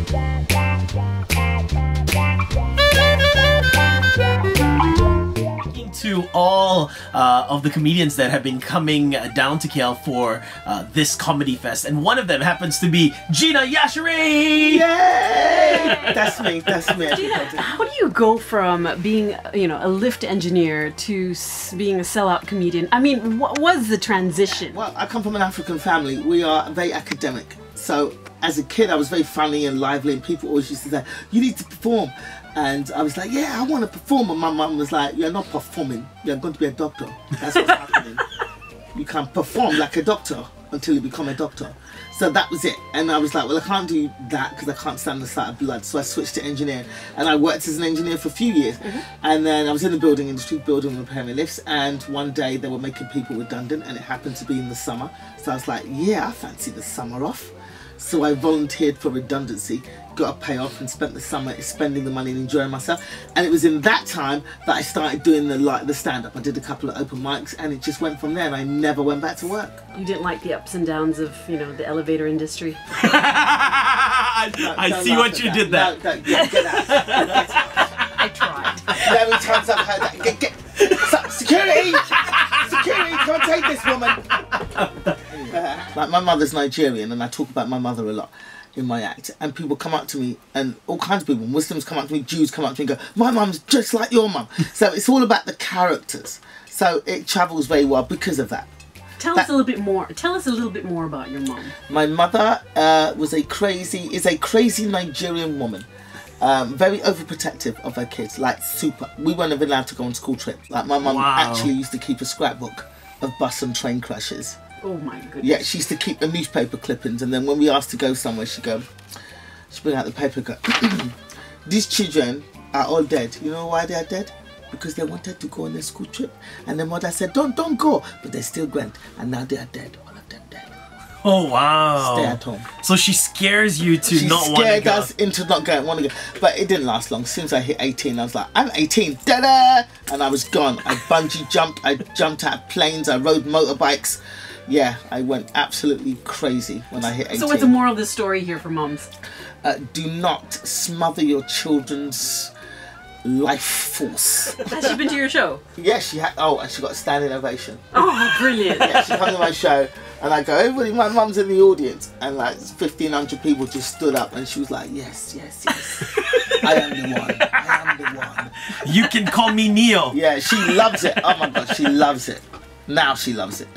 To all of the comedians that have been coming down to KL for this comedy fest, and one of them happens to be Gina Yashere! Yay! That's me, that's me. Gina, how do you go from being, a lift engineer to being a sellout comedian? I mean, what was the transition? Well, I come from an African family. We are very academic. So as a kid, I was very funny and lively, and people always used to say, you need to perform. And I was like, yeah, I want to perform. And my mum was like, you're not performing, you're going to be a doctor. That's what's happening. You can't perform like a doctor until you become a doctor. So that was it. And I was like, well, I can't do that because I can't stand the sight of blood. So I switched to engineering. And I worked as an engineer for a few years. And then I was in the building industry, building and repairing lifts. And one day they were making people redundant, and it happened to be in the summer. So I was like, yeah, I fancy the summer off. So I volunteered for redundancy, got a payoff, and spent the summer spending the money and enjoying myself. And it was in that time that I started doing the stand-up. I did a couple of open mics, and it just went from there, and I never went back to work. You didn't like the ups and downs of, the elevator industry? I see what you did there. No, get out. I tried. How many times I've heard that? Security! Security, can't take this woman! Like, my mother's Nigerian, and I talk about my mother a lot in my act, and people come up to me, and all kinds of people, Muslims come up to me, Jews come up to me and go, my mum's just like your mum. So it's all about the characters, so it travels very well because of that. Tell us a little bit more. Tell us a little bit more about your mum. My mother is a crazy Nigerian woman. Very overprotective of her kids, like super. We weren't even allowed to go on school trips. Like, my mum actually used to keep a scrapbook of bus and train crashes. Oh my goodness. Yeah, she used to keep the newspaper clippings, and then when we asked to go somewhere, she'd bring out the paper and go, these children are all dead. You know why they are dead? Because they wanted to go on a school trip, and their mother said, don't go, but they still went, and now they are dead, all of them dead. Oh wow. Stay at home. So she scares you to not want to go. She scared us into not going, want to go. But it didn't last long. As soon as I hit 18, I was like, I'm 18, da-da! And I was gone. I bungee jumped, I jumped out of planes, I rode motorbikes. Yeah, I went absolutely crazy when I hit 18. So what's the moral of the story here for mums? Do not smother your children's life force. Has she been to your show? Yeah, she had. Oh, and she got a standing ovation. Oh, brilliant. Yeah, she came to my show, and I go, everybody, my mum's in the audience, and like 1,500 people just stood up, and she was like, yes, yes, yes. I am the one. I am the one. You can call me Neo. Yeah, she loves it. Oh my God, she loves it. Now she loves it.